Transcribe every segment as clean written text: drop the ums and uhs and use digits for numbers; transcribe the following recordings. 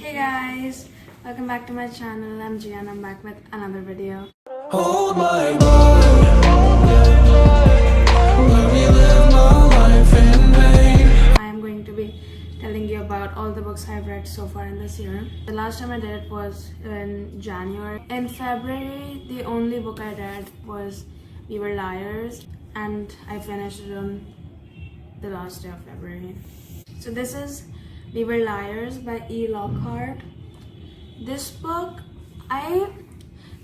Hey guys, welcome back to my channel. I'm Jeeya and I'm back with another video. Hold my boy, let me live my life in vain. I am going to be telling you about all the books I've read so far in this year. The last time I did it was in January. In February, the only book I read was We Were Liars, and I finished it on the last day of February. So this is We Were Liars by E. Lockhart. This book, I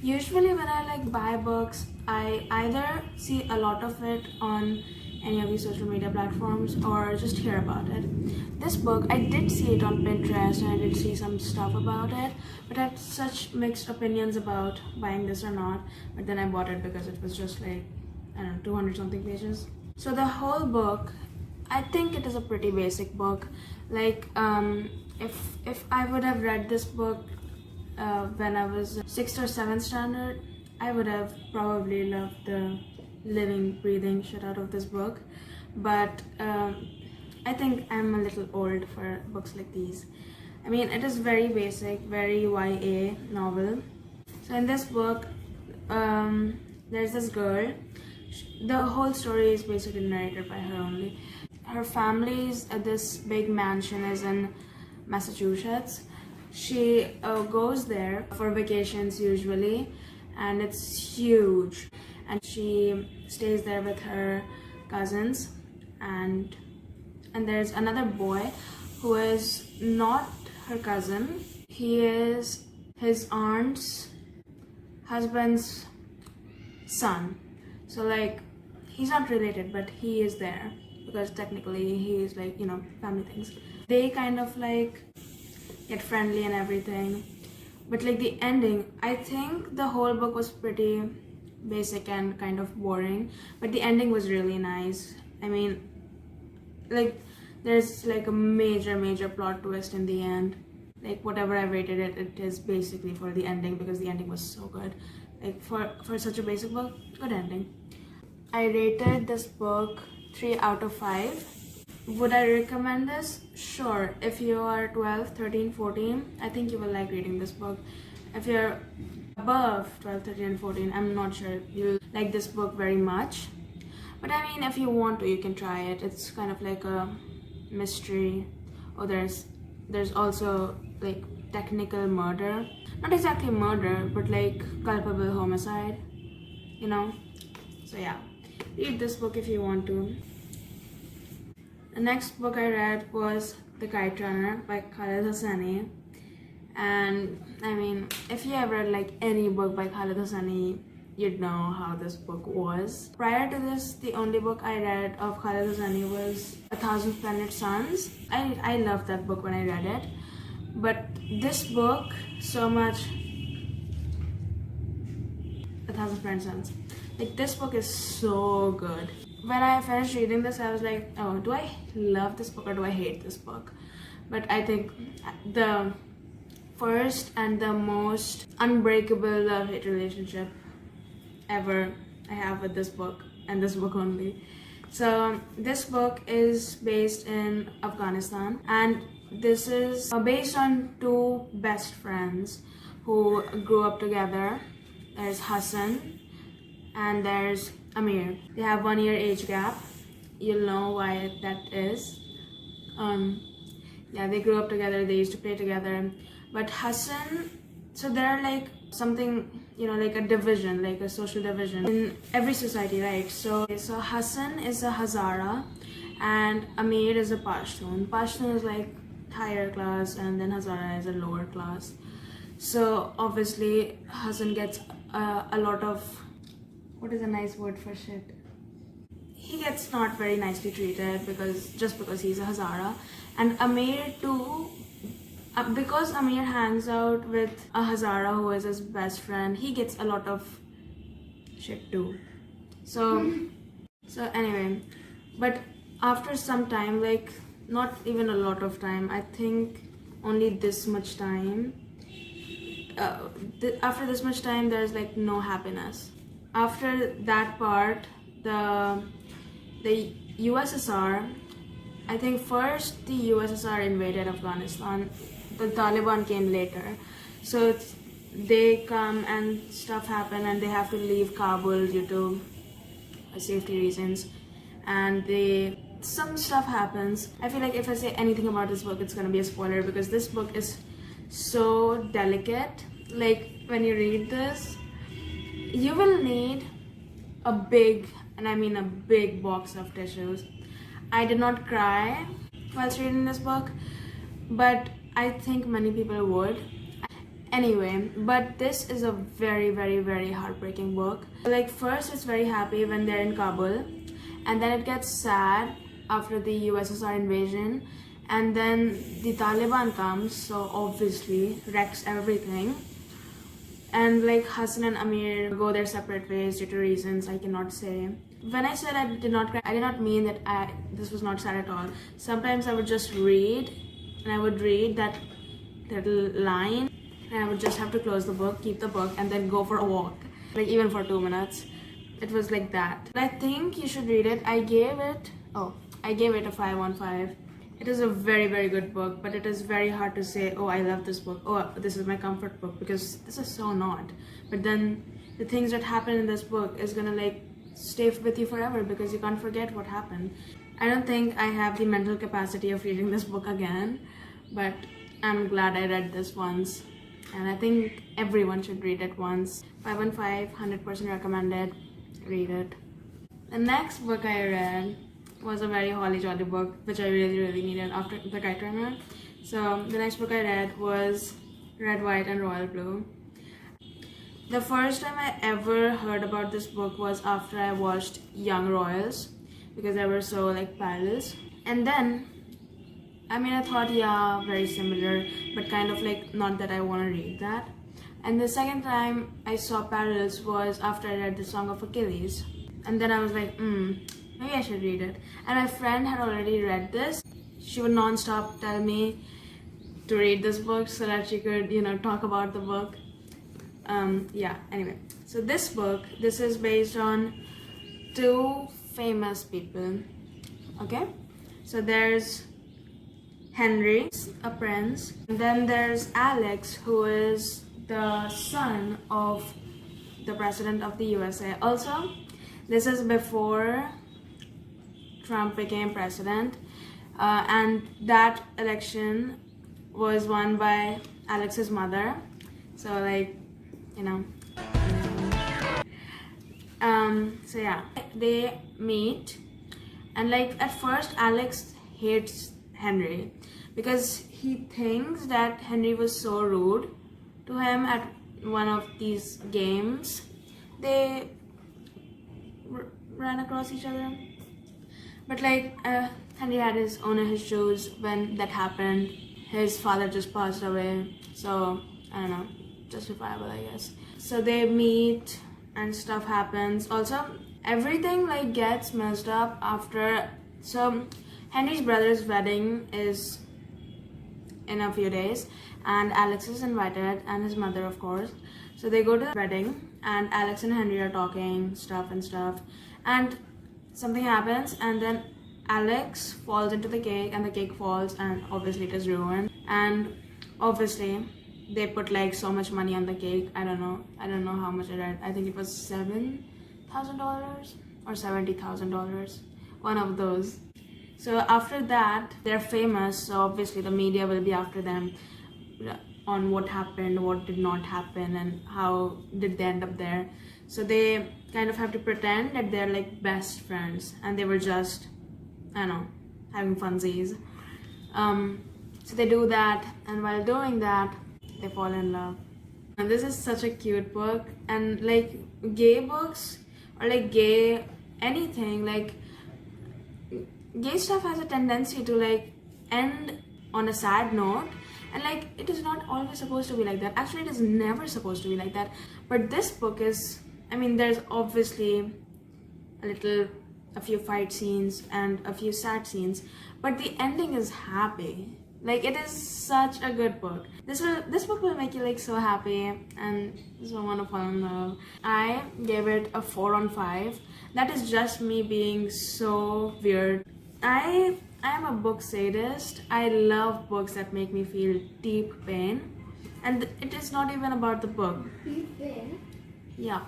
usually when I buy books, I either see a lot of it on any of these social media platforms or just hear about it. This book, I did see it on Pinterest and I did see some stuff about it, but I had such mixed opinions about buying this or not. But then I bought it because it was just like, I don't know, 200 something pages. So the whole book, I think it is a pretty basic book. If I would have read this book when I was 6th or 7th standard, I would have probably loved the living, breathing shit out of this book. But I think I'm a little old for books like these. I mean, it is very basic, very YA novel. So in this book, there's this girl. The whole story is basically narrated by her only. Her family's this big mansion is in Massachusetts. She goes there for vacations usually, and it's huge. And she stays there with her cousins, and there's another boy who is not her cousin. He is his aunt's husband's son. So he's not related, but he is there because technically he is family things. They kind of get friendly and everything, but the ending, I think the whole book was pretty basic and kind of boring, but the ending was really nice. I mean, there's a major plot twist in the end. Whatever I rated it, it is basically for the ending, because the ending was so good. For such a basic book, good ending. I rated this book 3 out of 5. Would I recommend this? Sure. If you are 12, 13, 14, I think you will like reading this book. If you're above 12, 13, and 14, I'm not sure you'll like this book very much. But I mean, if you want to, you can try it. It's kind of like a mystery. Oh, there's also technical murder. Not exactly murder, but culpable homicide, you know? So yeah, read this book if you want to. The next book I read was The Kite Runner by Khaled Hosseini. And I mean, if you ever read any book by Khaled Hosseini, you'd know how this book was. Prior to this, the only book I read of Khaled Hosseini was A Thousand Splendid Suns. I loved that book when I read it. But this book, so much... A Thousand Splendid Suns. This book is so good. When I finished reading this, I was like, oh, do I love this book or do I hate this book? But I think the first and the most unbreakable love-hate relationship ever I have with this book, and this book only. So this book is based in Afghanistan, and this is based on two best friends who grew up together. There's Hassan and there's Amir. They have 1 year age gap. You'll know why that is. Yeah, they grew up together, they used to play together. But Hassan, so they're something, a division, a social division in every society, right? So Hassan is a Hazara and Amir is a Pashtun. Pashtun is higher class, and then Hazara is a lower class. So obviously Hassan gets a lot of, what is a nice word for shit? He gets not very nicely treated just because he's a Hazara. And Amir too, because Amir hangs out with a Hazara who is his best friend, he gets a lot of shit too. So anyway, but after some time, not even a lot of time, I think only this much time, after this much time, there's no happiness. After that part, the USSR, I think first the USSR invaded Afghanistan the Taliban came later. So they come and stuff happen and they have to leave Kabul due to safety reasons, and some stuff happens. I feel like if I say anything about this book, it's gonna be a spoiler because this book is so delicate. Like when you read this, you will need a big, and I mean a big box of tissues. I did not cry whilst reading this book, but I think many people would. Anyway, but this is a very, very, very heartbreaking book. Like first it's very happy when they're in Kabul, and then it gets sad after the USSR invasion, and then the Taliban comes, so obviously wrecks everything. And like Hassan and Amir go their separate ways due to reasons I cannot say. When I said I did not cry, I did not mean that this was not sad at all. Sometimes I would just read, and I would read that little line, and I would just have to close the book, keep the book, and then go for a walk. Like even for 2 minutes. It was like that. I think you should read it. I gave it a 5 on 5. It is a very, very good book, but it is very hard to say, oh, I love this book, oh, this is my comfort book, because this is so not. But then the things that happen in this book is gonna like stay with you forever because you can't forget what happened. I don't think I have the mental capacity of reading this book again, but I'm glad I read this once. And I think everyone should read it once. 5 on 5, 100% recommended. Read it. The next book I read was a very holly jolly book, which I really, really needed after the Kite Runner. So the next book I read was Red, White and Royal Blue. The first time I ever heard about this book was after I watched Young Royals, because they were so like parallels. And then I thought, yeah, very similar, but kind of like not that I want to read that. And the second time I saw parallels was after I read the Song of Achilles. And then I was like, maybe I should read it. And my friend had already read this. She would non-stop tell me to read this book so that she could, talk about the book. Anyway. So this book, this is based on 2 famous people. Okay? So there's Henry, a prince. And then there's Alex, who is the son of the president of the USA. Also, this is before Trump became president, and that election was won by Alex's mother. So like, so yeah, they meet, and like at first Alex hates Henry because he thinks that Henry was so rude to him at one of these games. They ran across each other, but like Henry had his own issues when that happened. His father just passed away, so I don't know, justifiable I guess. So they meet and stuff happens. Also everything like gets messed up after. So Henry's brother's wedding is in a few days, and Alex is invited, and his mother of course. So they go to the wedding, and Alex and Henry are talking stuff, and something happens, and then Alex falls into the cake, and the cake falls, and obviously it is ruined. And obviously they put like so much money on the cake. I don't know how much I read. I think it was $7,000 or $70,000, one of those. So after that, they're famous, so obviously the media will be after them on what happened, what did not happen, and how did they end up there. So they kind of have to pretend that they're like best friends, and they were just, having funsies. So they do that, and while doing that, they fall in love. And this is such a cute book, and like gay books, or like gay anything, like gay stuff has a tendency to like end on a sad note, and like it is not always supposed to be like that. Actually, it is never supposed to be like that. But this book is, there's obviously a few fight scenes and a few sad scenes, but the ending is happy. Like it is such a good book. This book will make you like so happy and so want to fall in love. I gave it a 4 on 5. That is just me being so weird. I I am a book sadist. I love books that make me feel deep pain. And it is not even about the book. Deep pain? Yeah.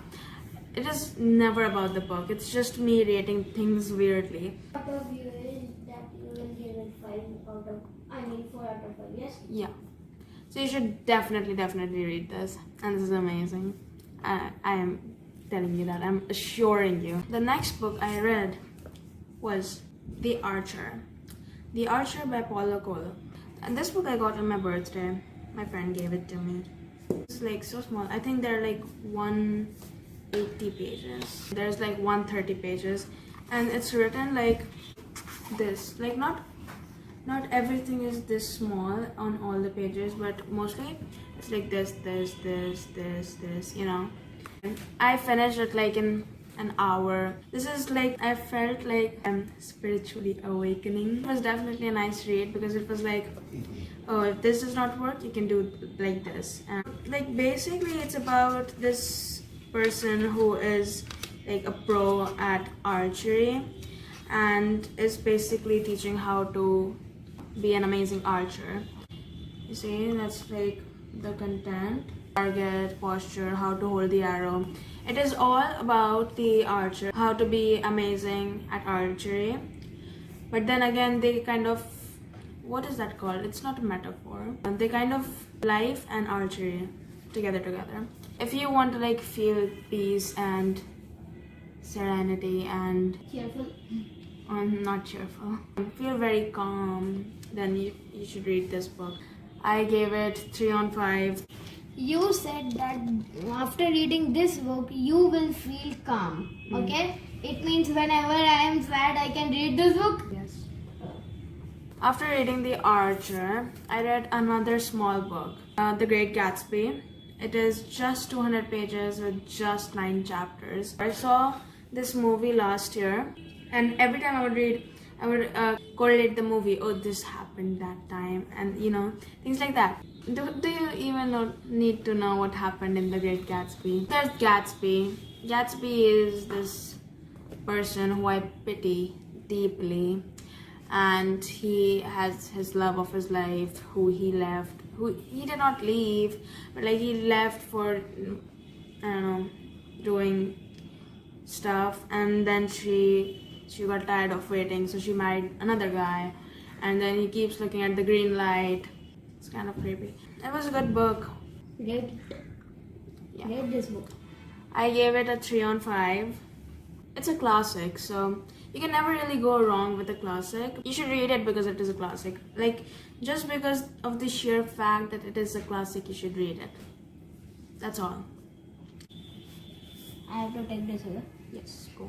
It is never about the book. It's just me rating things weirdly. Out of you is that you will give it 4 out of 5, yes? Yeah. So you should definitely read this. And this is amazing. I am telling you that. I'm assuring you. The next book I read was The Archer. The Archer by Paulo Coelho. And this book I got on my birthday. My friend gave it to me. It's like so small. I think they're like 180 pages. There's like 130 pages. And it's written like this. Like not everything is this small on all the pages, but mostly it's like this, you know. And I finished it like in an hour. This is like, I felt like I'm spiritually awakening. It was definitely a nice read because it was like, oh, if this does not work, you can do like this. And like basically it's about this person who is like a pro at archery and is basically teaching how to be an amazing archer. You see, that's like the content. Target, posture, how to hold the arrow. It is all about the archer, how to be amazing at archery. But then again, they kind of, what is that called? It's not a metaphor. They kind of life and archery together. If you want to like feel peace and serenity and Cheerful. not cheerful, feel very calm, then you should read this book. I gave it 3 on 5. You said that after reading this book, you will feel calm. Okay? It means whenever I am sad, I can read this book. Yes. After reading The Archer, I read another small book, The Great Gatsby. It is just 200 pages with just 9 chapters. I saw this movie last year, and every time I would read, I would correlate the movie. Oh, this happened that time, and you know, things like that. Do you even need to know what happened in The Great Gatsby? There's Gatsby. Gatsby is this person who I pity deeply, and he has his love of his life, who he did not leave, but like he left for, I don't know, doing stuff, and then she got tired of waiting, so she married another guy, and then he keeps looking at the green light. It's kind of creepy. It was a good book. Read. Yeah. Read this book. I gave it a 3 on 5. It's a classic, so you can never really go wrong with a classic. You should read it because it is a classic. Like, just because of the sheer fact that it is a classic, you should read it. That's all. I have to take this over. Yes, go.